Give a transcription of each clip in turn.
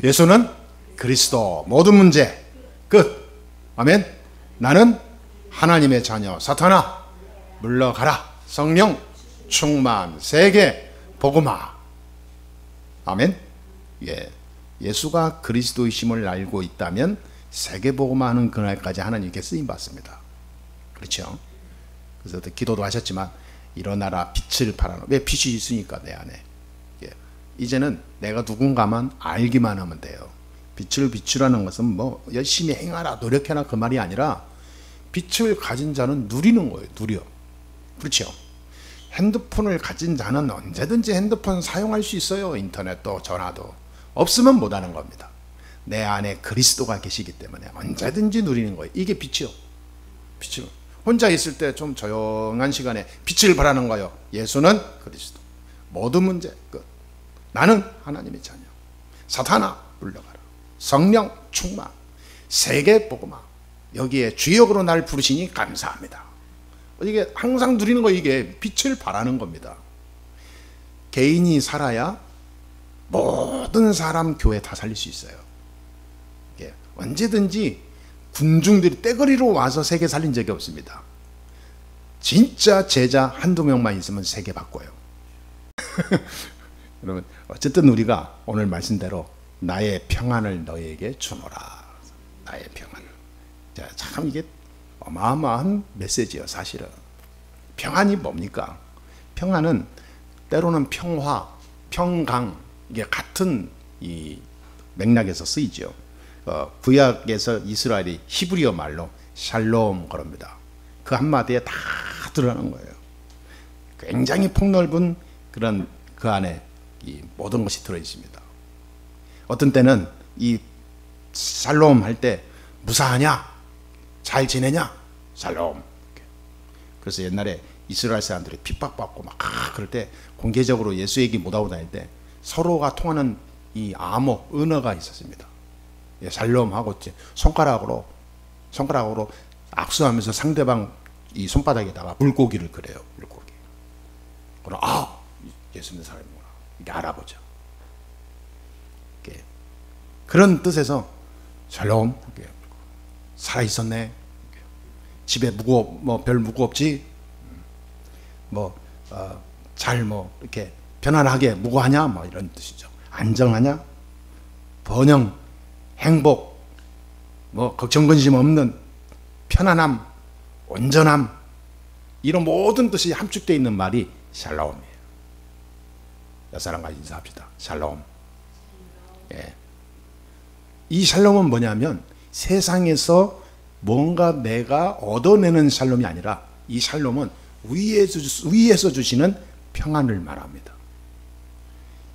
예수는 그리스도. 모든 문제 끝. 아멘. 나는 하나님의 자녀. 사탄아 물러가라. 성령 충만. 세계 복음화. 아멘. 예. 예수가 그리스도이심을 알고 있다면 세계 복음화하는 그날까지 하나님께 쓰임 받습니다. 그렇죠? 그래서 기도도 하셨지만 일어나라 빛을 발하라. 왜 빛이 있으니까 내 안에. 예. 이제는 내가 누군가만 알기만 하면 돼요. 빛을 비추라는 것은 뭐 열심히 행하라 노력해라 그 말이 아니라 빛을 가진 자는 누리는 거예요. 누려. 그렇죠? 핸드폰을 가진 자는 언제든지 핸드폰 사용할 수 있어요. 인터넷도 전화도. 없으면 못하는 겁니다. 내 안에 그리스도가 계시기 때문에 언제든지 누리는 거예요. 이게 빛이요. 빛이요. 혼자 있을 때 좀 조용한 시간에 빛을 발하는 거예요. 예수는 그리스도. 모든 문제 끝. 나는 하나님의 자녀. 사탄아 물러가라. 성령 충만. 세계 복음화. 여기에 주역으로 날 부르시니 감사합니다. 이게 항상 누리는 거. 이게 빛을 발하는 겁니다. 개인이 살아야 모든 사람 교회 다 살릴 수 있어요. 이게 언제든지 군중들이 떼거리로 와서 세계 살린 적이 없습니다. 진짜 제자 한두 명만 있으면 세계 바꿔요. 여러분 어쨌든 우리가 오늘 말씀대로 나의 평안을 너희에게 주노라. 나의 평안을. 자, 참 이게 어마어마한 메시지예요. 사실은 평안이 뭡니까? 평안은 때로는 평화, 평강 이게 같은 이 맥락에서 쓰이죠. 구약에서 이스라엘이 히브리어 말로 샬롬 그럽니다. 그 한마디에 다 들어가는 거예요. 굉장히 폭넓은 그런 그 안에 이 모든 것이 들어 있습니다. 어떤 때는 이 샬롬 할 때 무사하냐? 잘 지내냐? 샬롬. 그래서 옛날에 이스라엘 사람들이 핍박받고 막 그럴 때 공개적으로 예수 얘기 못하고 다닐 때 서로가 통하는 이 암호, 언어가 있었습니다. 예, 샬롬하고 손가락으로 악수하면서 상대방 이 손바닥에다가 물고기를 그려요. 물고기. 그럼 예수 믿는 사람이구나. 이게 알아보죠. 이렇게. 그런 뜻에서 샬롬. 살아 있었네. 집에 별 무고 없지. 잘 이렇게 편안하게 무고하냐? 뭐 이런 뜻이죠. 안정하냐? 번영, 행복, 걱정 근심 없는 편안함, 온전함 이런 모든 뜻이 함축되어 있는 말이 샬롬이에요. 옆 사람과 인사합시다. 샬롬. 예. 이 샬롬은 뭐냐면 세상에서 뭔가 내가 얻어내는 샬롬이 아니라 이 샬롬은 위에서 주시는 평안을 말합니다.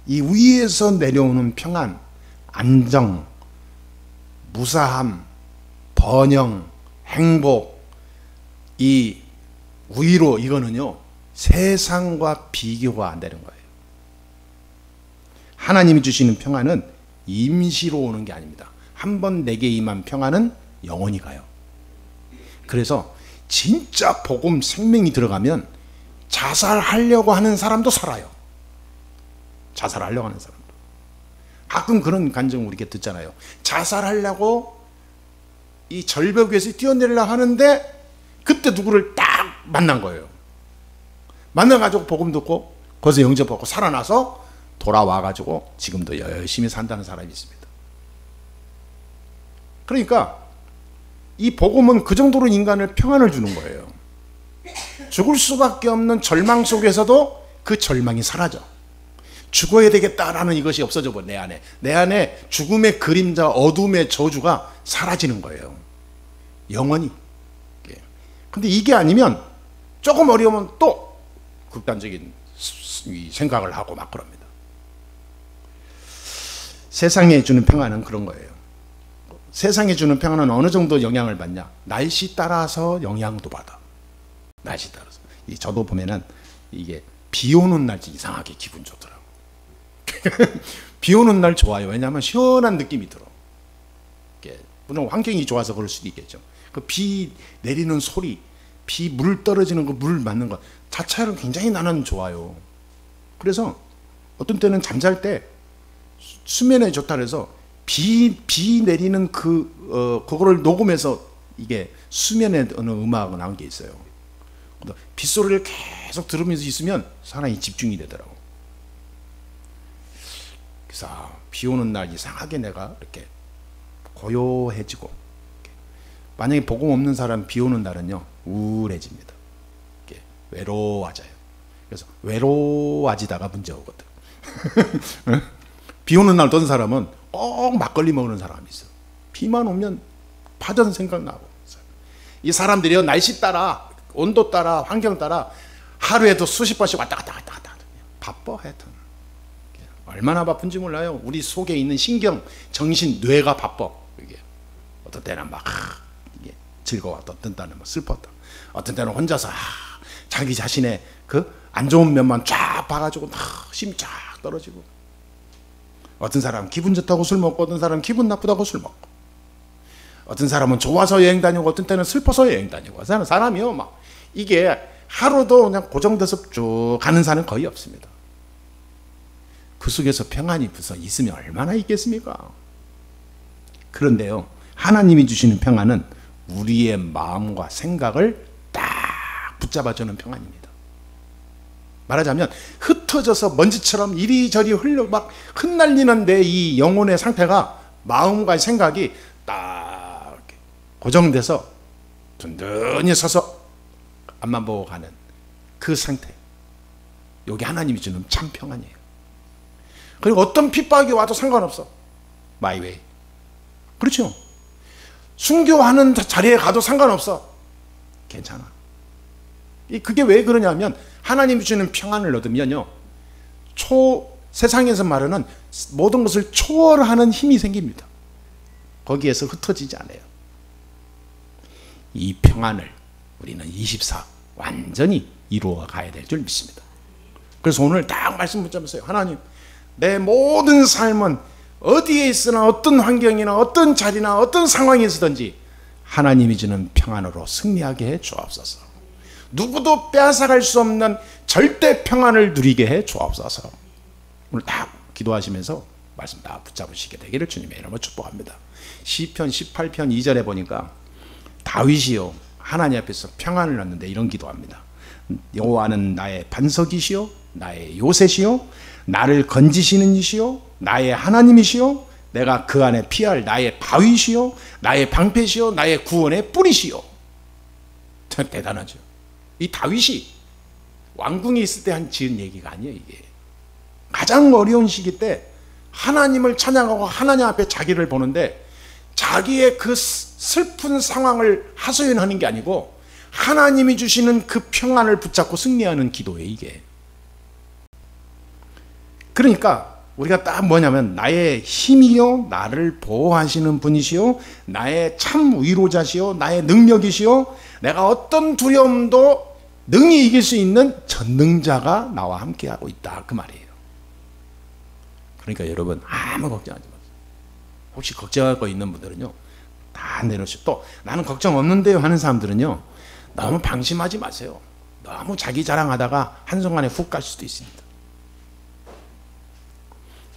이 위에서 내려오는 평안, 안정, 무사함, 번영, 행복, 이 위로 이거는요 세상과 비교가 안 되는 거예요. 하나님이 주시는 평안은 임시로 오는 게 아닙니다. 한번 내게 임한 평안은 영원히 가요. 그래서 진짜 복음 생명이 들어가면 자살하려고 하는 사람도 살아요. 자살하려고 하는 사람도. 가끔 그런 간증 우리가 듣잖아요. 자살하려고 이 절벽 위에서 뛰어내리려고 하는데 그때 누구를 딱 만난 거예요. 만나가지고 복음 듣고 거기서 영접받고 살아나서 돌아와가지고 지금도 열심히 산다는 사람이 있습니다. 그러니까 이 복음은 그 정도로 인간을 평안을 주는 거예요. 죽을 수밖에 없는 절망 속에서도 그 절망이 사라져. 죽어야 되겠다라는 이것이 없어져 버려. 내 안에 죽음의 그림자, 어둠의 저주가 사라지는 거예요. 영원히. 근데 이게 아니면 조금 어려우면 또 극단적인 생각을 하고 막 그럽니다. 세상에 주는 평안은 그런 거예요. 세상에 주는 평안은 어느 정도 영향을 받냐? 날씨 따라서 영향도 받아. 날씨 따라서. 저도 보면은 이게 비 오는 날 이상하게 기분 좋더라고. 비 오는 날 좋아요. 왜냐하면 시원한 느낌이 들어. 물론 환경이 좋아서 그럴 수도 있겠죠. 그 비 내리는 소리, 비 물 떨어지는 거, 물 맞는 거 자체로 굉장히 나는 좋아요. 그래서 어떤 때는 잠잘 때 수면에 좋다 그래서 비 내리는 그거를 녹음해서 이게 수면에 어느 음악이 나온 게 있어요. 빗소리를 계속 들으면서 있으면 사람이 집중이 되더라고. 그래서 비 오는 날 이상하게 내가 이렇게 고요해지고, 만약에 복음 없는 사람 비 오는 날은요 우울해집니다. 외로워져요. 그래서 외로워지다가 문제 오거든. 비 오는 날 어떤 사람은 꼭 막걸리 먹는 사람이 있어. 비만 오면 파전 생각나고. 이 사람들이요 날씨 따라, 온도 따라, 환경 따라 하루에도 수십 번씩 왔다 갔다 바빠. 하여튼 얼마나 바쁜지 몰라요. 우리 속에 있는 신경, 정신, 뇌가 바빠. 이게 어떤 때는 막 이게 즐거웠다, 어떤 때는 막 슬펐다, 어떤 때는 혼자서 자기 자신의 그 안 좋은 면만 쫙 봐가지고 힘이 쫙 떨어지고, 어떤 사람은 기분 좋다고 술 먹고, 어떤 사람은 기분 나쁘다고 술 먹고, 어떤 사람은 좋아서 여행 다니고, 어떤 때는 슬퍼서 여행 다니고. 사람이요 막 이게 하루도 그냥 고정돼서 쭉 가는 사람은 거의 없습니다. 그 속에서 평안이 있으면 얼마나 있겠습니까? 그런데요, 하나님이 주시는 평안은 우리의 마음과 생각을 딱 붙잡아주는 평안입니다. 말하자면 흩어져서 먼지처럼 이리저리 막 흩날리는 내 이 영혼의 상태가, 마음과 생각이 딱 고정돼서 든든히 서서 앞만 보고 가는 그 상태, 여기 하나님이 주는 참 평안이에요. 그리고 어떤 핍박이 와도 상관없어. 마이웨이. 그렇죠? 순교하는 자리에 가도 상관없어. 괜찮아. 그게 왜 그러냐면 하나님이 주는 평안을 얻으면요, 세상에서 말하는 모든 것을 초월하는 힘이 생깁니다. 거기에서 흩어지지 않아요. 이 평안을 우리는 24 완전히 이루어 가야 될 줄 믿습니다. 그래서 오늘 딱 말씀 붙잡으세요. 하나님, 내 모든 삶은 어디에 있으나, 어떤 환경이나 어떤 자리나 어떤 상황에 있든지 하나님이 주는 평안으로 승리하게 해 주옵소서. 누구도 빼앗아갈 수 없는 절대 평안을 누리게 해 주옵소서. 오늘 딱 기도하시면서 말씀 다 붙잡으시게 되기를 주님의 이름으로 축복합니다. 시편 18편 2절에 보니까 다윗이요 하나님 앞에서 평안을 얻는데 이런 기도합니다. 여호와는 나의 반석이시요 나의 요새시요 나를 건지시는 이시요 나의 하나님이시요 내가 그 안에 피할 나의 바위시요 나의 방패시요 나의 구원의 뿌리시요. 참 대단하죠. 이 다윗이 왕궁에 있을 때 한 지은 얘기가 아니에요. 이게 가장 어려운 시기 때 하나님을 찬양하고 하나님 앞에 자기를 보는데, 자기의 그 슬픈 상황을 하소연하는 게 아니고 하나님이 주시는 그 평안을 붙잡고 승리하는 기도예요. 이게 그러니까 우리가 딱 뭐냐면, 나의 힘이요 나를 보호하시는 분이시요 나의 참 위로자시요 나의 능력이시요 내가 어떤 두려움도 능히 이길 수 있는 전능자가 나와 함께하고 있다, 그 말이에요. 그러니까 여러분 아무 걱정하지 마세요. 혹시 걱정할 거 있는 분들은요 다 내놓으시고, 또 나는 걱정 없는데요 하는 사람들은요 너무 방심하지 마세요. 너무 자기 자랑하다가 한순간에 훅 갈 수도 있습니다.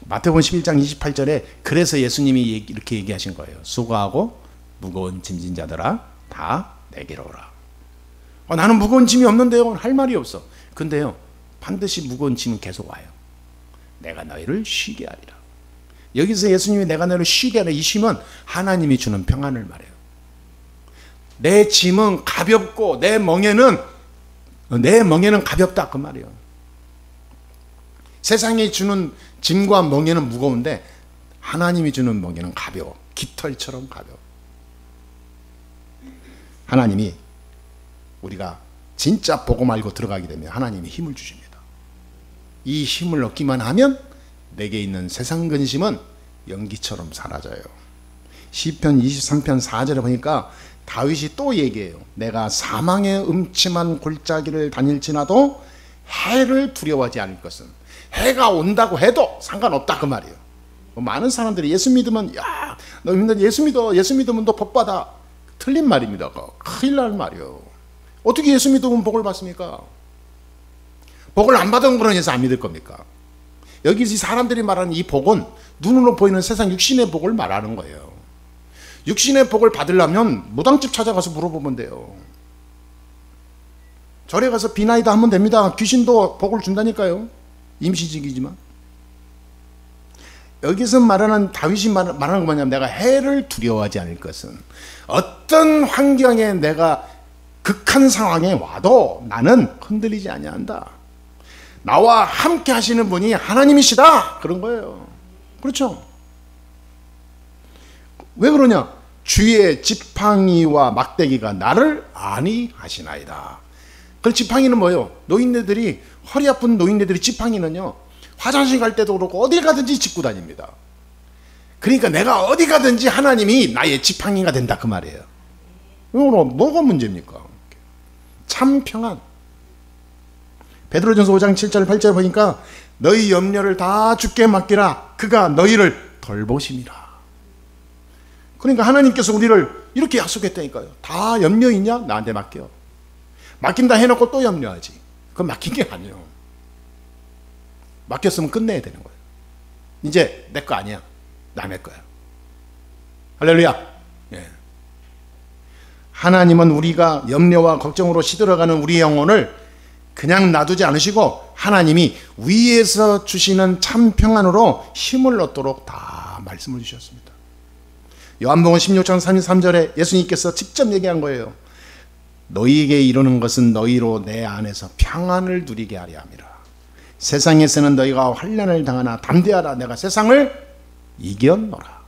마태복음 11장 28절에 그래서 예수님이 이렇게 얘기하신 거예요. 수고하고 무거운 짐진 자들아 다 내게로 오라. 나는 무거운 짐이 없는데요 할 말이 없어. 근데요 반드시 무거운 짐은 계속 와요. 내가 너희를 쉬게 하리라. 여기서 예수님이 내가 너희를 쉬게 하라, 이 쉼은 하나님이 주는 평안을 말해요. 내 짐은 가볍고 내 멍에는 가볍다, 그 말이에요. 세상이 주는 짐과 멍에는 무거운데 하나님이 주는 멍에는 가벼워. 깃털처럼 가벼워. 하나님이 우리가 진짜 복음 알고 들어가게 되면 하나님이 힘을 주십니다. 이 힘을 얻기만 하면 내게 있는 세상 근심은 연기처럼 사라져요. 시편 23편 4절에 보니까 다윗이 또 얘기해요. 내가 사망의 음침한 골짜기를 다닐지라도 해를 두려워하지 않을 것은, 해가 온다고 해도 상관없다, 그 말이에요. 많은 사람들이 예수 믿으면 야, 너 예수 믿으면 너 복 받아. 틀린 말입니다. 큰일 날 말이에요. 어떻게 예수 믿으면 복을 받습니까? 복을 안 받은 거는 해서 안 믿을 겁니까? 여기서 사람들이 말하는 이 복은 눈으로 보이는 세상 육신의 복을 말하는 거예요. 육신의 복을 받으려면 무당집 찾아가서 물어보면 돼요. 절에 가서 비나이다 하면 됩니다. 귀신도 복을 준다니까요. 임시직이지만. 여기서 말하는 다윗이 말하는 건 뭐냐면 내가 해를 두려워하지 않을 것은 어떤 환경에 내가 극한 상황에 와도 나는 흔들리지 아니한다. 나와 함께 하시는 분이 하나님이시다. 그런 거예요. 그렇죠? 왜 그러냐? 주의 지팡이와 막대기가 나를 안위하시나이다. 그 지팡이는 뭐예요? 노인네들이, 허리 아픈 노인네들이 지팡이는요, 화장실 갈 때도 그렇고 어딜 가든지 짚고 다닙니다. 그러니까 내가 어디 가든지 하나님이 나의 지팡이가 된다 그 말이에요. 뭐가 문제입니까? 참 평안. 베드로전서 5장 7절 8절 보니까 너희 염려를 다 주께 맡기라. 그가 너희를 돌보심이라. 그러니까 하나님께서 우리를 이렇게 약속했다니까요. 다 염려 있냐? 나한테 맡겨. 맡긴다 해놓고 또 염려하지. 그건 맡긴 게 아니에요. 맡겼으면 끝내야 되는 거예요. 이제 내 거 아니야. 남의 거야. 할렐루야. 예. 하나님은 우리가 염려와 걱정으로 시들어가는 우리의 영혼을 그냥 놔두지 않으시고 하나님이 위에서 주시는 참 평안으로 힘을 얻도록 다 말씀을 주셨습니다. 요한복음 16장 33절에 예수님께서 직접 얘기한 거예요. 너희에게 이르는 것은 너희로 내 안에서 평안을 누리게 하려 함이라. 세상에서는 너희가 환난을 당하나 담대하라. 내가 세상을 이겼노라.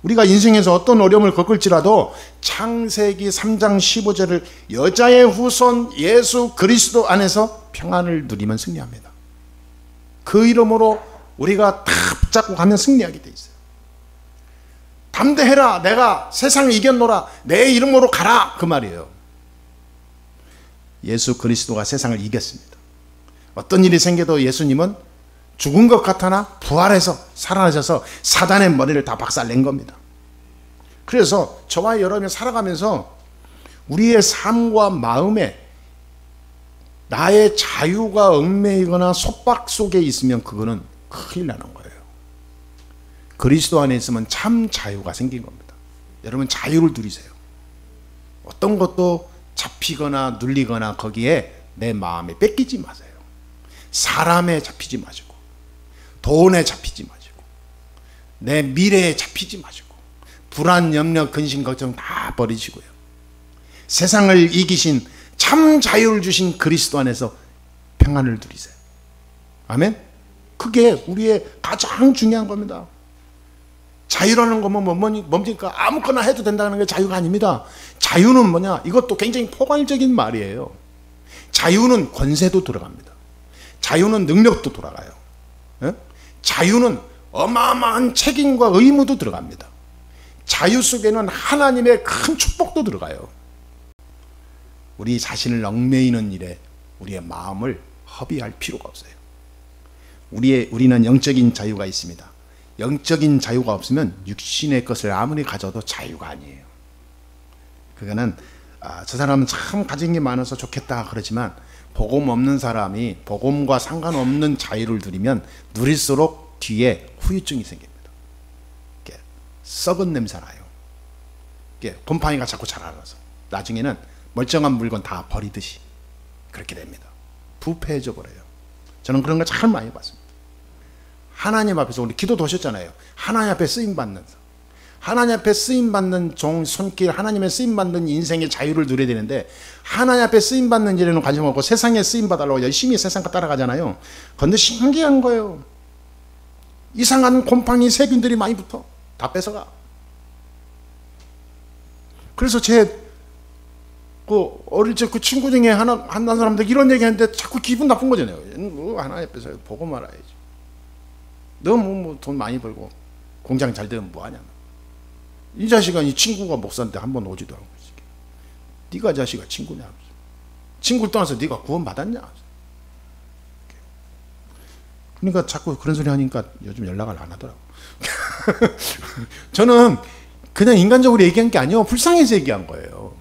우리가 인생에서 어떤 어려움을 겪을지라도 창세기 3장 15절을 여자의 후손 예수 그리스도 안에서 평안을 누리면 승리합니다. 그 이름으로 우리가 다 붙잡고 가면 승리하게 돼 있어요. 담대해라. 내가 세상을 이겼노라. 내 이름으로 가라. 그 말이에요. 예수 그리스도가 세상을 이겼습니다. 어떤 일이 생겨도 예수님은 죽은 것 같으나 부활해서 살아나셔서 사단의 머리를 다 박살낸 겁니다. 그래서 저와 여러분이 살아가면서 우리의 삶과 마음에 나의 자유가 얽매이거나 속박 속에 있으면 그거는 큰일 나는 거예요. 그리스도 안에 있으면 참 자유가 생긴 겁니다. 여러분 자유를 누리세요. 어떤 것도 잡히거나 눌리거나 거기에 내 마음에 뺏기지 마세요. 사람에 잡히지 마시고 돈에 잡히지 마시고 내 미래에 잡히지 마시고 불안, 염려, 근심, 걱정 다 버리시고요. 세상을 이기신 참 자유를 주신 그리스도 안에서 평안을 누리세요. 아멘? 그게 우리의 가장 중요한 겁니다. 자유라는 거면 뭡니까? 아무거나 해도 된다는 게 자유가 아닙니다. 자유는 뭐냐? 이것도 굉장히 포괄적인 말이에요. 자유는 권세도 들어갑니다. 자유는 능력도 돌아가요. 예? 자유는 어마어마한 책임과 의무도 들어갑니다. 자유 속에는 하나님의 큰 축복도 들어가요. 우리 자신을 얽매이는 일에 우리의 마음을 허비할 필요가 없어요. 우리는 영적인 자유가 있습니다. 영적인 자유가 없으면 육신의 것을 아무리 가져도 자유가 아니에요. 그거는 저 사람은 참 가진 게 많아서 좋겠다 그러지만 복음 없는 사람이 복음과 상관없는 자유를 누리면 누릴수록 뒤에 후유증이 생깁니다. 썩은 냄새 나요. 곰팡이가 자꾸 자라서 나중에는 멀쩡한 물건 다 버리듯이 그렇게 됩니다. 부패해져 버려요. 저는 그런 거 참 많이 봤습니다. 하나님 앞에서 우리 기도도 하셨잖아요. 하나님 앞에 쓰임받는 하나님 앞에 쓰임받는 종, 손길, 하나님의 쓰임받는 인생의 자유를 누려야 되는데 하나님 앞에 쓰임받는 일에는 관심 없고 세상에 쓰임받으려고 열심히 세상과 따라가잖아요. 그런데 신기한 거예요. 이상한 곰팡이 세균들이 많이 붙어. 다 뺏어가. 그래서 어릴 적 그 친구 중에 한 사람들 이런 얘기 하는데 자꾸 기분 나쁜 거잖아요. 하나님 앞에서 보고 말아야지. 너 돈 많이 벌고 공장 잘 되면 뭐하냐. 이 자식아, 이 친구가 목사인데 한 번 오지도 않고. 네가 자식아 친구냐. 친구를 떠나서 네가 구원 받았냐. 그러니까 자꾸 그런 소리 하니까 요즘 연락을 안 하더라고. 저는 그냥 인간적으로 얘기한 게 아니에요. 불쌍해서 얘기한 거예요.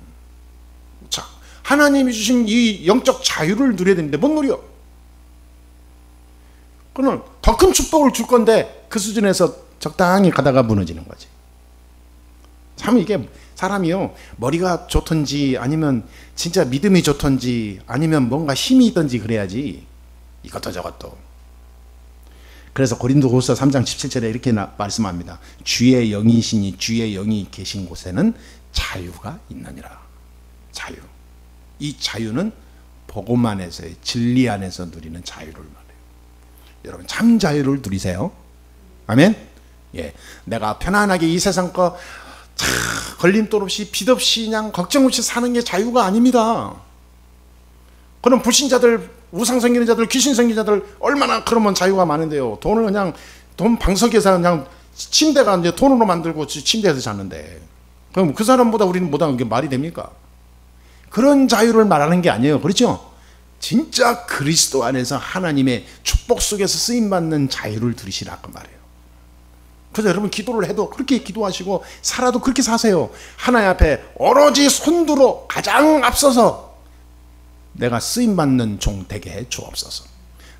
자, 하나님이 주신 이 영적 자유를 누려야 되는데 못 누려. 그는 더 큰 축복을 줄 건데 그 수준에서 적당히 가다가 무너지는 거지. 참 이게 사람이요, 머리가 좋던지 아니면 진짜 믿음이 좋던지 아니면 뭔가 힘이 있던지 그래야지 이것도 저것도. 그래서 고린도후서 3장 17절에 이렇게 말씀합니다. 주의 영이시니 주의 영이 계신 곳에는 자유가 있느니라. 자유. 이 자유는 복음 안에서의 진리 안에서 누리는 자유를 말해요. 여러분 참 자유를 누리세요. 아멘. 예, 내가 편안하게 이 세상 거 걸림돌 없이 빚 없이 그냥 걱정 없이 사는 게 자유가 아닙니다. 그런 불신자들, 우상 섬기는 자들, 귀신 섬기는 자들 얼마나 그러면 자유가 많은데요. 돈을 그냥 돈 방석에서 그냥 침대가 이제 돈으로 만들고 침대에서 자는데 그럼 그 사람보다 우리는 못하는 게 말이 됩니까? 그런 자유를 말하는 게 아니에요. 그렇죠? 진짜 그리스도 안에서 하나님의 축복 속에서 쓰임받는 자유를 누리시라 그 말이에요. 그래서 여러분 기도를 해도 그렇게 기도하시고 살아도 그렇게 사세요. 하나님 앞에 오로지 손들어 가장 앞서서 내가 쓰임받는 종 되게 해 주옵소서.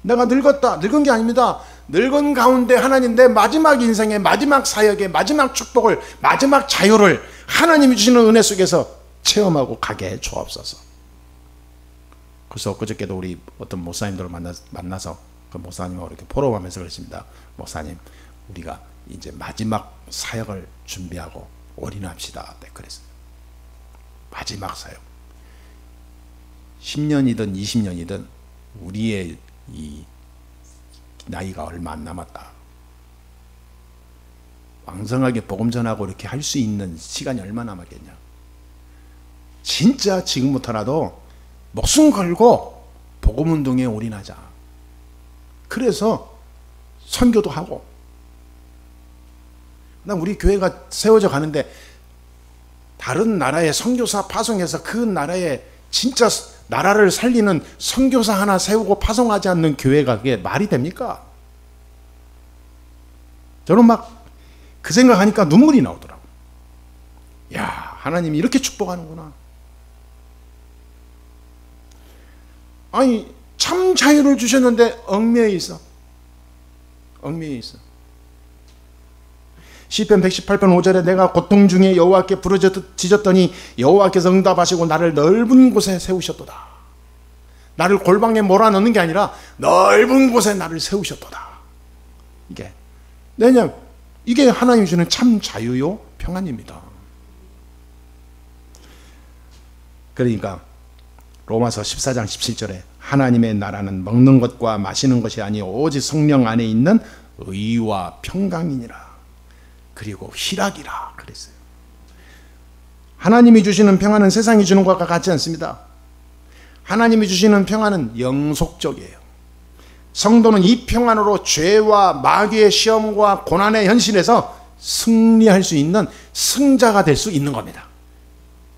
내가 늙었다. 늙은 게 아닙니다. 늙은 가운데 하나님 내 마지막 인생의 마지막 사역의 마지막 축복을, 마지막 자유를 하나님이 주시는 은혜 속에서 체험하고 가게 해 주옵소서. 그래서 그저께도 우리 어떤 목사님들을 만나서 그 목사님하고 이렇게 포럼하면서 그랬습니다. 목사님, 우리가 이제 마지막 사역을 준비하고 올인합시다. 네, 그랬어요. 마지막 사역. 10년이든 20년이든 우리의 이 나이가 얼마 안 남았다. 왕성하게 복음 전하고 이렇게 할 수 있는 시간이 얼마 남았겠냐. 진짜 지금부터라도 목숨 걸고 복음 운동에 올인하자. 그래서 선교도 하고. 우리 교회가 세워져 가는데 다른 나라에 선교사 파송해서 그 나라에 진짜 나라를 살리는 선교사 하나 세우고 파송하지 않는 교회가 그게 말이 됩니까? 저는 막 그 생각하니까 눈물이 나오더라고. 야, 하나님이 이렇게 축복하는구나. 아니 참 자유를 주셨는데 얽매여 있어. 얽매여 있어. 시편 118편 5절에 내가 고통 중에 여호와께 부르짖었더니 여호와께서 응답하시고 나를 넓은 곳에 세우셨도다. 나를 골방에 몰아넣는 게 아니라 넓은 곳에 나를 세우셨도다. 이게 하나님이 주는 참 자유요 평안입니다. 그러니까 로마서 14장 17절에 하나님의 나라는 먹는 것과 마시는 것이 아니 오직 성령 안에 있는 의와 평강이니라. 그리고 희락이라 그랬어요. 하나님이 주시는 평안은 세상이 주는 것과 같지 않습니다. 하나님이 주시는 평안은 영속적이에요. 성도는 이 평안으로 죄와 마귀의 시험과 고난의 현실에서 승리할 수 있는 승자가 될 수 있는 겁니다.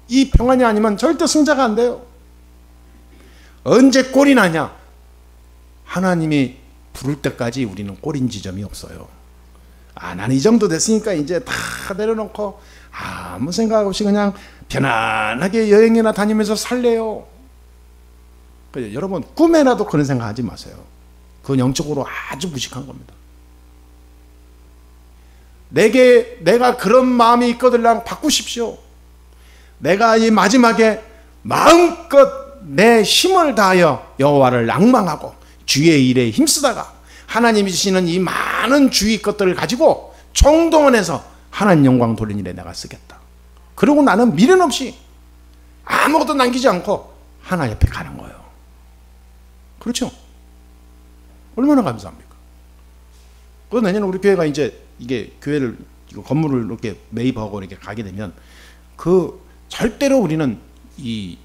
이 평안이 아니면 절대 승자가 안 돼요. 언제 꼴이 나냐? 하나님이 부를 때까지 우리는 꼴인 지점이 없어요. 나는 이 정도 됐으니까 이제 다 내려놓고 아무 생각 없이 그냥 편안하게 여행이나 다니면서 살래요. 여러분 꿈에라도 그런 생각 하지 마세요. 그건 영적으로 아주 무식한 겁니다. 내가 그런 마음이 있거든 바꾸십시오. 내가 이 마지막에 마음껏 내 힘을 다하여 여호와를 낭망하고 주의 일에 힘쓰다가 하나님이 주시는 이 많은 주의 것들을 가지고 총동원해서 하나님 영광 돌리는 일에 내가 쓰겠다. 그리고 나는 미련 없이 아무것도 남기지 않고 하나님 옆에 가는 거예요. 그렇죠? 얼마나 감사합니까? 그 내년 우리 교회가 이제 이게 교회를 건물을 이렇게 매입하고 이렇게 가게 되면 그 절대로 우리는 이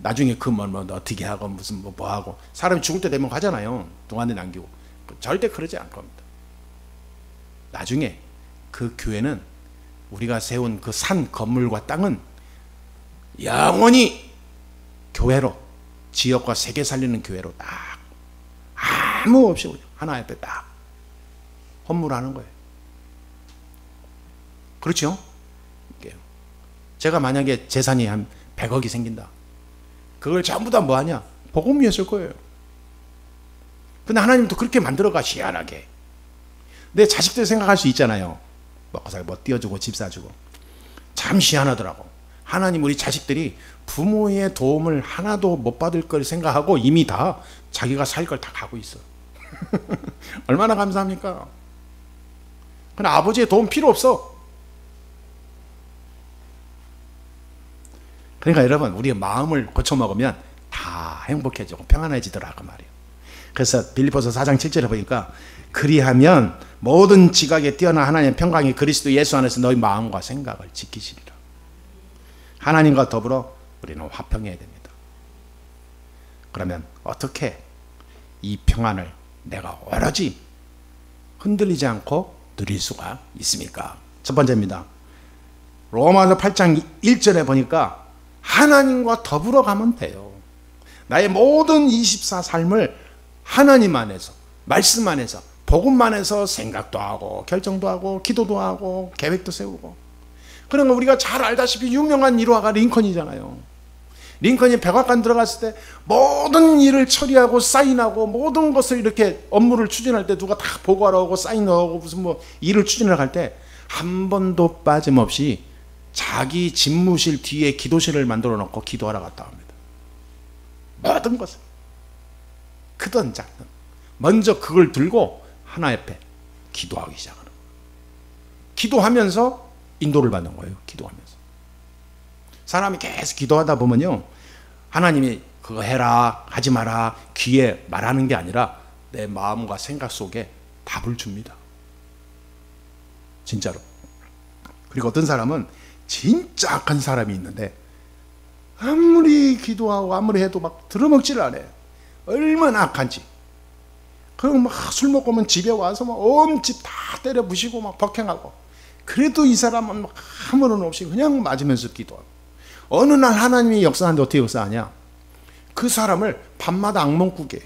나중에 그 뭐 어떻게 하고 무슨 뭐 하고 사람이 죽을 때 되면 가잖아요. 동안에 남기고 절대 그러지 않을 겁니다. 나중에 그 교회는 우리가 세운 그 산 건물과 땅은 영원히 교회로 지역과 세계 살리는 교회로 딱 아무 없이 하나 옆에 딱 헌물하는 거예요. 그렇죠? 제가 만약에 재산이 한 100억이 생긴다. 그걸 전부 다 뭐하냐? 복음 위에 쓸 거예요. 근데 하나님도 그렇게 만들어가, 희한하게. 내 자식들 생각할 수 있잖아요. 먹고 살고 뭐 띄워주고 집 사주고. 참 희한하더라고. 하나님 우리 자식들이 부모의 도움을 하나도 못 받을 걸 생각하고 이미 다 자기가 살 걸 다 가고 있어. 얼마나 감사합니까? 그냥 아버지의 도움 필요 없어. 그러니까 여러분, 우리의 마음을 고쳐먹으면 다 행복해지고 평안해지더라고 말이에요. 그래서 빌립보서 4장 7절에 보니까 그리하면 모든 지각에 뛰어난 하나님의 평강이 그리스도 예수 안에서 너희 마음과 생각을 지키시리라. 하나님과 더불어 우리는 화평해야 됩니다. 그러면 어떻게 이 평안을 내가 오로지 흔들리지 않고 누릴 수가 있습니까? 첫 번째입니다. 로마서 8장 1절에 보니까 하나님과 더불어 가면 돼요. 나의 모든 24 삶을 하나님 안에서, 말씀 안에서, 복음 안에서 생각도 하고 결정도 하고 기도도 하고 계획도 세우고. 그런 거 우리가 잘 알다시피 유명한 일화가 링컨이잖아요. 링컨이 백악관 들어갔을 때 모든 일을 처리하고 사인하고 모든 것을 이렇게 업무를 추진할 때 누가 다 보고하러 오고 사인하고 무슨 뭐 일을 추진을 할 때 한 번도 빠짐없이 자기 집무실 뒤에 기도실을 만들어 놓고 기도하러 갔다 옵니다. 모든 것을, 크든 작든 먼저 그걸 들고 하나 옆에 기도하기 시작하는 거예요. 기도하면서 인도를 받는 거예요. 기도하면서. 사람이 계속 기도하다 보면요, 하나님이 그거 해라 하지 마라 귀에 말하는 게 아니라 내 마음과 생각 속에 답을 줍니다. 진짜로. 그리고 어떤 사람은 진짜 악한 사람이 있는데 아무리 기도하고 아무리 해도 막 들어먹지를 않아요. 얼마나 악한지. 그리고 막 술 먹고 오면 집에 와서 막 온 집 다 때려 부시고 막 폭행하고. 그래도 이 사람은 막 아무런 없이 그냥 맞으면서 기도하고. 어느 날 하나님이 역사하는데 어떻게 역사하냐? 그 사람을 밤마다 악몽 꾸게 해.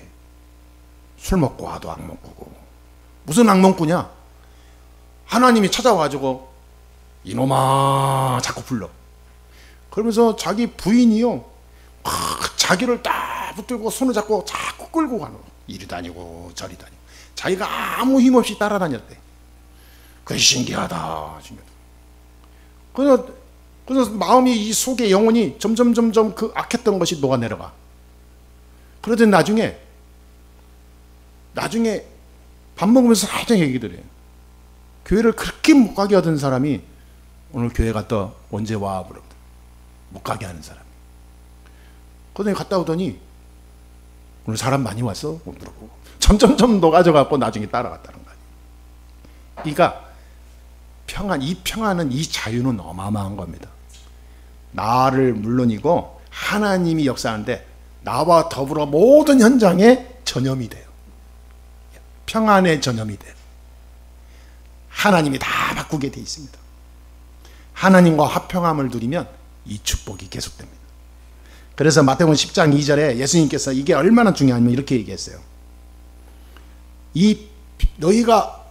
술 먹고 와도 악몽 꾸고. 무슨 악몽 꾸냐? 하나님이 찾아와가지고 이놈아 자꾸 불러. 그러면서 자기 부인이요, 자기를 딱 붙들고 손을 잡고 자꾸 끌고 가는 거야. 이리 다니고 저리 다니고. 자기가 아무 힘없이 따라다녔대. 그게 신기하다. 그래서 마음이 이 속에 영혼이 점점 그 악했던 것이 녹아내려가. 그러더니 나중에 밥 먹으면서 살짝 얘기를 해요. 교회를 그렇게 못 가게 하던 사람이 오늘 교회 갔다 언제 와? 물어보다. 못 가게 하는 사람. 그러더니 갔다 오더니 오늘 사람 많이 왔어? 물어보고. 점점 녹아져갖고 나중에 따라갔다는 거예요. 그러니까 이 평안은, 이 자유는 어마어마한 겁니다. 나를 물론이고 하나님이 역사하는데 나와 더불어 모든 현장에 전염이 돼요. 평안의 전염이 돼요. 하나님이 다 바꾸게 돼 있습니다. 하나님과 화평함을 누리면 이 축복이 계속됩니다. 그래서 마태복음 10장 2절에 예수님께서 이게 얼마나 중요하냐면 이렇게 얘기했어요. 너희가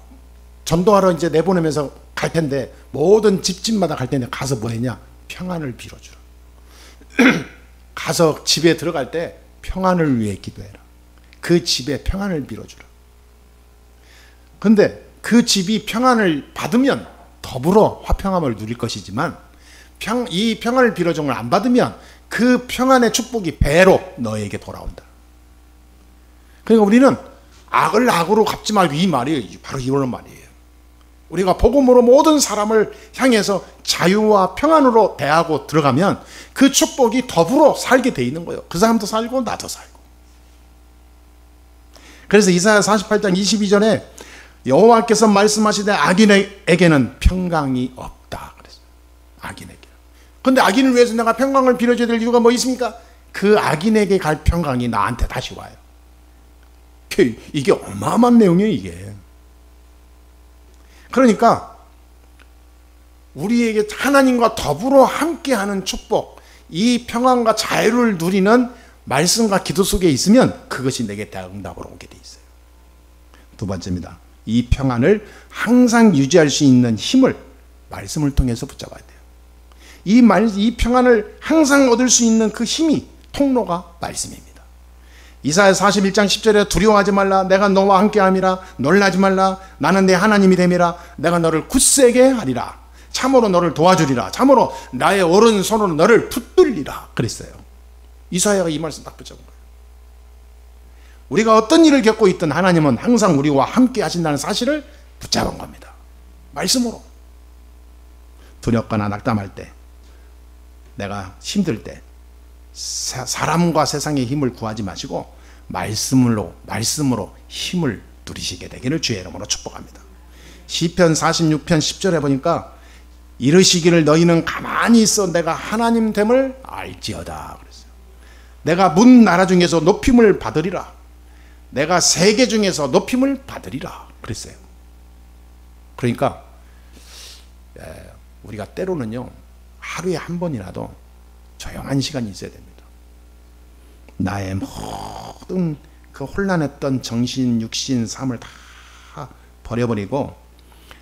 전도하러 이제 내보내면서 갈 텐데 모든 집집마다 갈 텐데 가서 뭐 했냐? 평안을 빌어주라. 가서 집에 들어갈 때 평안을 위해 기도해라. 그 집에 평안을 빌어주라. 근데 그 집이 평안을 받으면 더불어 화평함을 누릴 것이지만 이 평안을 빌어준 걸 안 받으면 그 평안의 축복이 배로 너에게 돌아온다. 그러니까 우리는 악을 악으로 갚지 말고, 이 말이 바로 이런 말이에요. 우리가 복음으로 모든 사람을 향해서 자유와 평안으로 대하고 들어가면 그 축복이 더불어 살게 돼 있는 거예요. 그 사람도 살고 나도 살고. 그래서 이사야 48장 22절에 여호와께서 말씀하시되 악인에게는 평강이 없다 그랬어요. 악인에게. 근데 악인을 위해서 내가 평강을 빌어줘야 될 이유가 뭐 있습니까? 그 악인에게 갈 평강이 나한테 다시 와요. 이게 어마어마한 내용이에요, 이게. 그러니까 우리에게 하나님과 더불어 함께하는 축복, 이 평안과 자유를 누리는 말씀과 기도 속에 있으면 그것이 내게 대응답으로 오게 돼 있어요. 두 번째입니다. 이 평안을 항상 유지할 수 있는 힘을 말씀을 통해서 붙잡아야 돼요. 이 평안을 항상 얻을 수 있는 그 힘이, 통로가 말씀입니다. 이사야 41장 10절에 두려워하지 말라. 내가 너와 함께함이라. 놀라지 말라. 나는 네 하나님이 됨이라. 내가 너를 굳세게 하리라. 참으로 너를 도와주리라. 참으로 나의 오른손으로 너를 붙들리라. 그랬어요. 이사야가 이 말씀 딱 붙잡은 거예요. 우리가 어떤 일을 겪고 있든 하나님은 항상 우리와 함께 하신다는 사실을 붙잡은 겁니다. 말씀으로. 두렵거나 낙담할 때, 내가 힘들 때 사람과 세상의 힘을 구하지 마시고 말씀으로 힘을 누리시게 되기를 주의 이름으로 축복합니다. 시편 46편 10절에 보니까 이르시기를 너희는 가만히 있어 내가 하나님 됨을 알지어다 그랬어요. 내가 문 나라 중에서 높임을 받으리라. 내가 세계 중에서 높임을 받으리라 그랬어요. 그러니까 우리가 때로는요, 하루에 한 번이라도 조용한 시간이 있어야 됩니다. 나의 모든 그 혼란했던 정신, 육신, 삶을 다 버려버리고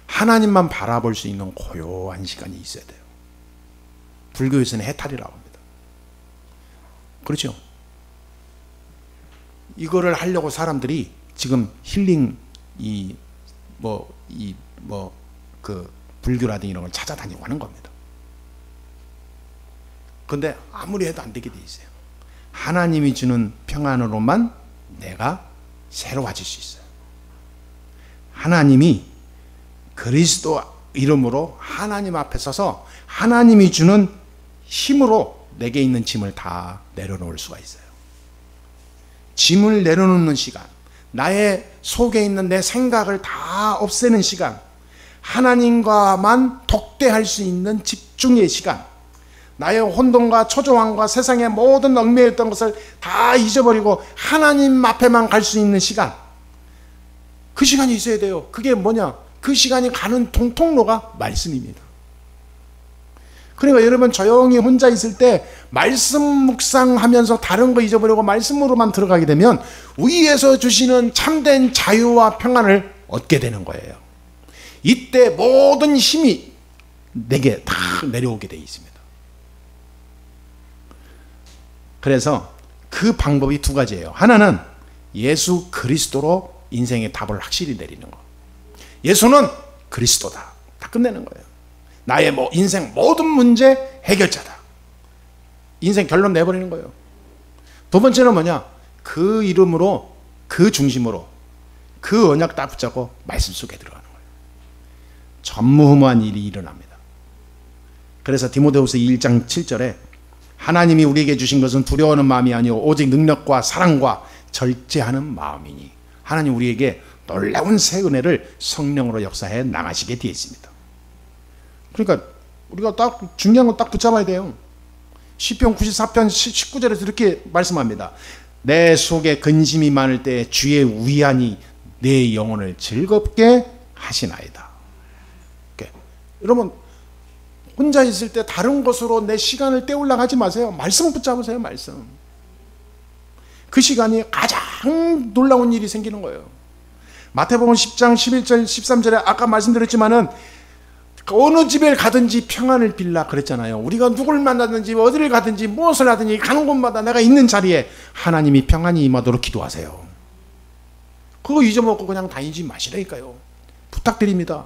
하나님만 바라볼 수 있는 고요한 시간이 있어야 돼요. 불교에서는 해탈이라고 합니다. 그렇죠? 이거를 하려고 사람들이 지금 힐링 불교라든지 이런 걸 찾아다니고 하는 겁니다. 그런데 아무리 해도 안 되게 돼 있어요. 하나님이 주는 평안으로만 내가 새로워질 수 있어요. 하나님이 그리스도 이름으로 하나님 앞에 서서 하나님이 주는 힘으로 내게 있는 짐을 다 내려놓을 수가 있어요. 짐을 내려놓는 시간, 나의 속에 있는 내 생각을 다 없애는 시간, 하나님과만 독대할 수 있는 집중의 시간, 나의 혼돈과 초조함과 세상의 모든 얽매였던 것을 다 잊어버리고 하나님 앞에만 갈 수 있는 시간, 그 시간이 있어야 돼요. 그게 뭐냐? 그 시간이 가는 통로가 말씀입니다. 그러니까 여러분 조용히 혼자 있을 때 말씀 묵상하면서 다른 거 잊어버리고 말씀으로만 들어가게 되면 위에서 주시는 참된 자유와 평안을 얻게 되는 거예요. 이때 모든 힘이 내게 다 내려오게 되어 있습니다. 그래서 그 방법이 두 가지예요. 하나는 예수 그리스도로 인생의 답을 확실히 내리는 거. 예수는 그리스도다. 다 끝내는 거예요. 나의 인생 모든 문제 해결자다. 인생 결론 내버리는 거예요. 두 번째는 뭐냐? 그 이름으로, 그 중심으로, 그 언약 딱 붙잡고 말씀 속에 들어가는 거예요. 전무후무한 일이 일어납니다. 그래서 디모데후서 1장 7절에 하나님이 우리에게 주신 것은 두려워하는 마음이 아니오 오직 능력과 사랑과 절제하는 마음이니. 하나님 우리에게 놀라운 새 은혜를 성령으로 역사해 나가시게 되어 있습니다. 그러니까 우리가 딱 중요한 거 딱 붙잡아야 돼요. 시편 94편 19절에서 이렇게 말씀합니다. 내 속에 근심이 많을 때 주의 위안이 내 영혼을 즐겁게 하시나이다. 여러분 혼자 있을 때 다른 것으로 내 시간을 때우려고 하지 마세요. 말씀을 붙잡으세요. 말씀. 그 시간이 가장 놀라운 일이 생기는 거예요. 마태복음 10장 11절 13절에 아까 말씀드렸지만은 어느 집에 가든지 평안을 빌라 그랬잖아요. 우리가 누굴 만나든지 어디를 가든지 무엇을 하든지 가는 곳마다 내가 있는 자리에 하나님이 평안이 임하도록 기도하세요. 그거 잊어먹고 그냥 다니지 마시라니까요. 부탁드립니다.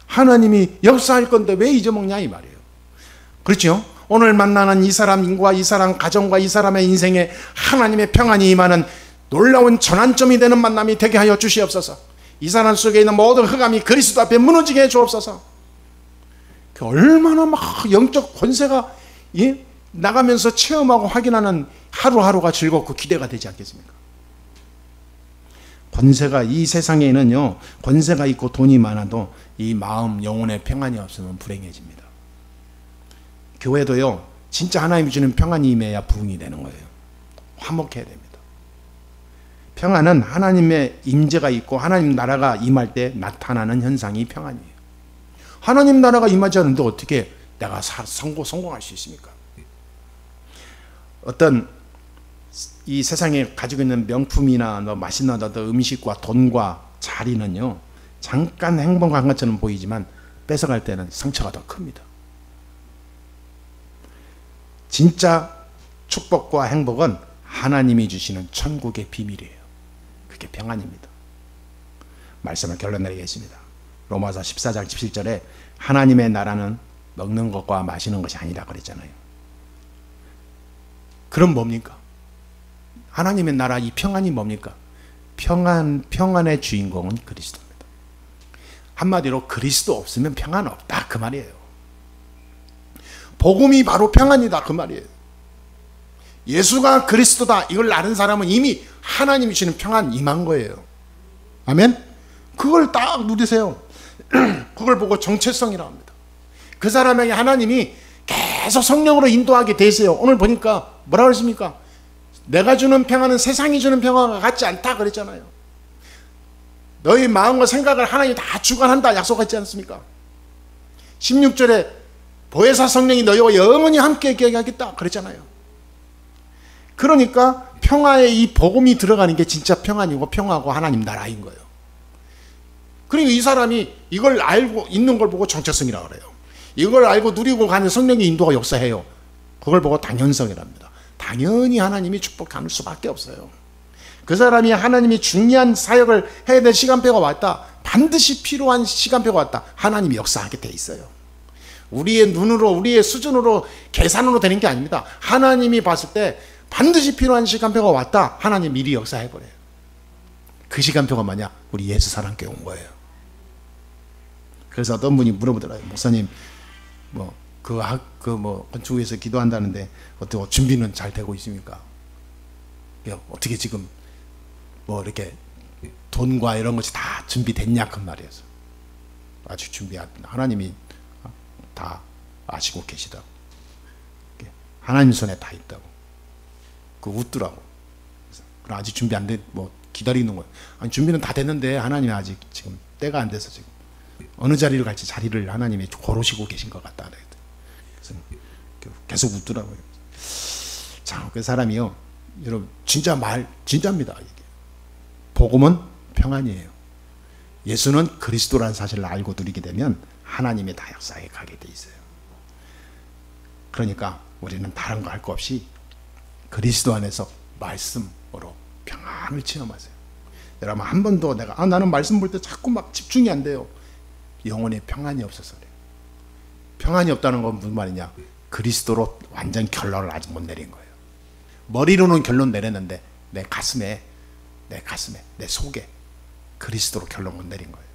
하나님이 역사할 건데 왜 잊어먹냐 이 말이에요. 그렇죠? 오늘 만나는 이 사람과 이 사람 가정과 이 사람의 인생에 하나님의 평안이 임하는 놀라운 전환점이 되는 만남이 되게 하여 주시옵소서. 이 사람 속에 있는 모든 흑암이 그리스도 앞에 무너지게 해 주옵소서. 얼마나 막 영적 권세가 나가면서 체험하고 확인하는 하루하루가 즐겁고 기대가 되지 않겠습니까? 권세가 이 세상에는요, 권세가 있고 돈이 많아도 이 마음 영혼의 평안이 없으면 불행해집니다. 교회도요, 진짜 하나님이 주는 평안이 임해야 부흥이 되는 거예요. 화목해야 됩니다. 평안은 하나님의 임재가 있고 하나님 나라가 임할 때 나타나는 현상이 평안이에요. 하나님 나라가 임하지 않는데 어떻게 내가 성공할 수 있습니까? 어떤 이 세상에 가지고 있는 명품이나 맛있는 어떤 음식과 돈과 자리는요, 잠깐 행복한 것처럼 보이지만 뺏어갈 때는 상처가 더 큽니다. 진짜 축복과 행복은 하나님이 주시는 천국의 비밀이에요. 그게 평안입니다. 말씀을 결론 내리겠습니다. 로마서 14장 17절에 하나님의 나라는 먹는 것과 마시는 것이 아니라 그랬잖아요. 그럼 뭡니까? 하나님의 나라 이 평안이 뭡니까? 평안의 주인공은 그리스도입니다. 한마디로 그리스도 없으면 평안 없다 그 말이에요. 복음이 바로 평안이다 그 말이에요. 예수가 그리스도다 이걸 아는 사람은 이미 하나님이 주시는 평안 임한 거예요. 아멘? 그걸 딱 누리세요. 그걸 보고 정체성이라고 합니다. 그 사람에게 하나님이 계속 성령으로 인도하게 되세요. 오늘 보니까 뭐라고 그랬습니까? 내가 주는 평안은 세상이 주는 평안과 같지 않다 그랬잖아요. 너희 마음과 생각을 하나님이 다 주관한다 약속하지 않습니까? 16절에 보혜사 성령이 너희와 영원히 함께 있게 하겠다 그랬잖아요. 그러니까 평화에 이 복음이 들어가는 게 진짜 평안이고 평화고 하나님 나라인 거예요. 그리고 이 사람이 이걸 알고 있는 걸 보고 정체성이라고 그래요. 이걸 알고 누리고 가는 성령의 인도가 역사해요. 그걸 보고 당연성이랍니다. 당연히 하나님이 축복할 수밖에 없어요. 그 사람이 하나님이 중요한 사역을 해야 될 시간표가 왔다. 반드시 필요한 시간표가 왔다. 하나님이 역사하게 돼 있어요. 우리의 눈으로 우리의 수준으로 계산으로 되는 게 아닙니다. 하나님이 봤을 때 반드시 필요한 시간표가 왔다. 하나님 미리 역사해버려요. 그 시간표가 뭐냐? 우리 예수 사랑교회 온 거예요. 그래서 어떤 분이 물어보더라고요. 목사님 건축에서 기도한다는데 어떻게 준비는 잘 되고 있습니까? 어떻게 지금 이렇게 돈과 이런 것이 다 준비됐냐 그 말이었어. 아직 준비 안 된다. 하나님이 다 아시고 계시다고. 하나님 손에 다 있다고. 그 웃더라고. 그래서 아직 준비 안 돼. 기다리는 거야. 아니 준비는 다 됐는데 하나님이 아직 지금 때가 안 돼서 지금 어느 자리를 갈지 자리를 하나님이 고르시고 계신 것 같다. 그래서 계속 웃더라고요. 자, 그 사람이요. 여러분 진짜입니다. 이게. 복음은 평안이에요. 예수는 그리스도라는 사실을 알고 누리게 되면 하나님의 다 역사에 가게 돼 있어요. 그러니까 우리는 다른 거 할 거 없이 그리스도 안에서 말씀으로 평안을 체험하세요. 여러분 한 번도 나는 말씀 볼 때 자꾸 막 집중이 안 돼요. 영혼에 평안이 없어서 그래요. 평안이 없다는 건 무슨 말이냐? 그리스도로 완전 결론을 아직 못 내린 거예요. 머리로는 결론 내렸는데 내 가슴에 내 속에 그리스도로 결론 못 내린 거예요.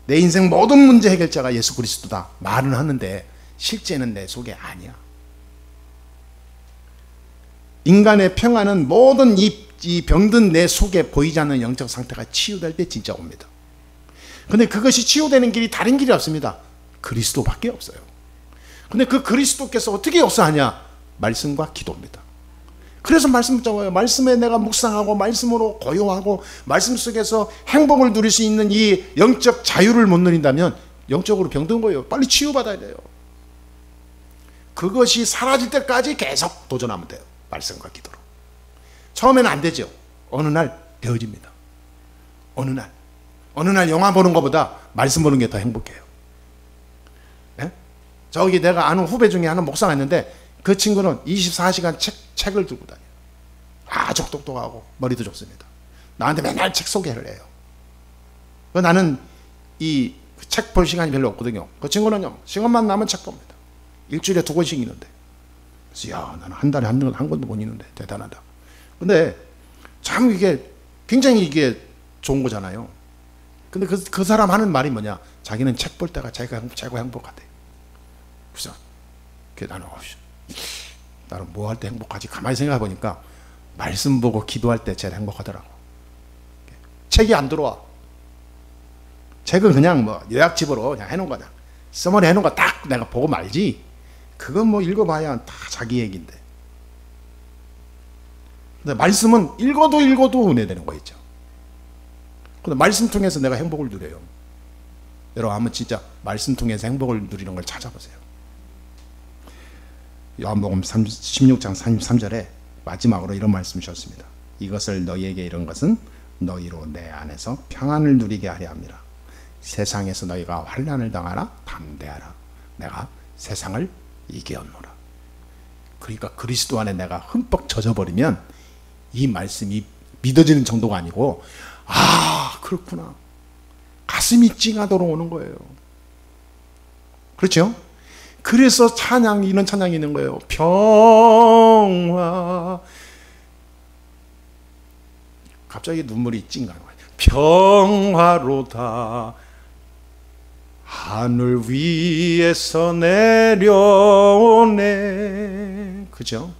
내 인생 모든 문제 해결자가 예수 그리스도다 말은 하는데 실제는 내 속에 아니야. 인간의 평안은 모든 이 병든 내 속에 보이지 않는 영적 상태가 치유될 때 진짜 옵니다. 근데 그것이 치유되는 길이 다른 길이 없습니다. 그리스도밖에 없어요. 근데 그 그리스도께서 어떻게 역사하냐? 말씀과 기도입니다. 그래서 말씀 잡아요. 말씀에 내가 묵상하고 말씀으로 고요하고 말씀 속에서 행복을 누릴 수 있는 이 영적 자유를 못 누린다면 영적으로 병든 거예요. 빨리 치유받아야 돼요. 그것이 사라질 때까지 계속 도전하면 돼요. 말씀과 기도로. 처음에는 안 되죠. 어느 날 되어집니다. 어느 날 영화 보는 것보다 말씀 보는 게 더 행복해요. 네? 저기 내가 아는 후배 중에 하나 목사가 있는데 그 친구는 24시간 책을 들고 다녀요. 아주 똑똑하고 머리도 좋습니다. 나한테 맨날 책 소개를 해요. 나는 이 책 볼 시간이 별로 없거든요. 그 친구는요, 시간만 나면 책 봅니다. 일주일에 2권씩 읽는데. 그래서 야, 나는 한 달에 한 권도 못 읽는데 대단하다. 근데 참 이게 굉장히 이게 좋은 거잖아요. 근데 그 사람 하는 말이 뭐냐? 자기는 책 볼 때가 자기가 최고 행복하대. 그래서 나는 뭐 할 때 행복하지? 가만히 생각해 보니까 말씀 보고 기도할 때 제일 행복하더라고. 책이 안 들어와. 책은 그냥 요약집으로 그냥 해놓은 거냐. 써머리 해놓은 거 딱 내가 보고 말지. 그건 읽어봐야 다 자기 얘기인데. 근데 말씀은 읽어도 은혜되는 거 있죠. 근데 말씀 통해서 내가 행복을 누려요. 여러분 한번 진짜 말씀 통해서 행복을 누리는 걸 찾아보세요. 요한복음 16장 33절에 마지막으로 이런 말씀 주셨습니다. 이것을 너희에게 이런 것은 너희로 내 안에서 평안을 누리게 하려 함이라. 세상에서 너희가 환난을 당하나 담대하라. 내가 세상을 이겼노라. 그러니까 그리스도 안에 내가 흠뻑 젖어버리면 이 말씀이 믿어지는 정도가 아니고, 아, 그렇구나, 가슴이 찡하도록 오는 거예요. 그렇죠? 그래서 찬양이, 이런 찬양이 있는 거예요. 평화. 갑자기 눈물이 찡하는 거예요. 평화로다 하늘 위에서 내려오네. 그죠?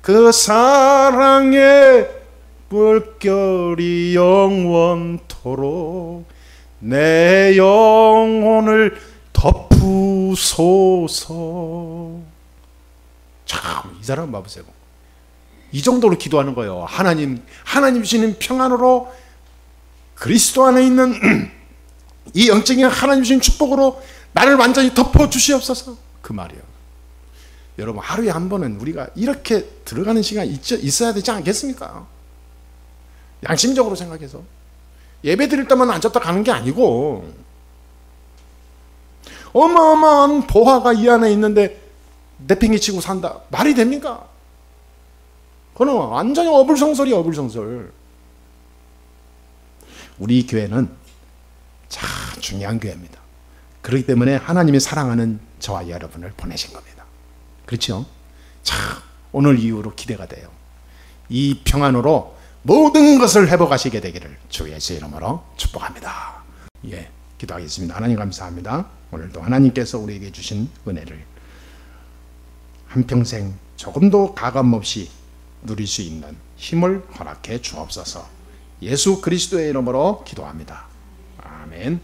그 사랑의 물결이 영원토록 내 영혼을 덮으소서. 참, 이 사람 봐보세요. 이 정도로 기도하는 거예요. 하나님 주시는 평안으로, 그리스도 안에 있는 이 영적인 하나님 주신 축복으로 나를 완전히 덮어 주시옵소서. 그 말이에요. 여러분, 하루에 한 번은 우리가 이렇게 들어가는 시간이 있어야 되지 않겠습니까? 양심적으로 생각해서 예배 드릴 때만 앉았다 가는 게 아니고, 어마어마한 보화가 이 안에 있는데 내팽이 치고 산다, 말이 됩니까? 그건 완전히 어불성설이야, 어불성설. 우리 교회는 참 중요한 교회입니다. 그렇기 때문에 하나님이 사랑하는 저와 여러분을 보내신 겁니다. 그렇죠? 참 오늘 이후로 기대가 돼요. 이 평안으로 모든 것을 회복하시게 되기를 주 예수의 이름으로 축복합니다. 예, 기도하겠습니다. 하나님 감사합니다. 오늘도 하나님께서 우리에게 주신 은혜를 한평생 조금도 가감 없이 누릴 수 있는 힘을 허락해 주옵소서. 예수 그리스도의 이름으로 기도합니다. 아멘.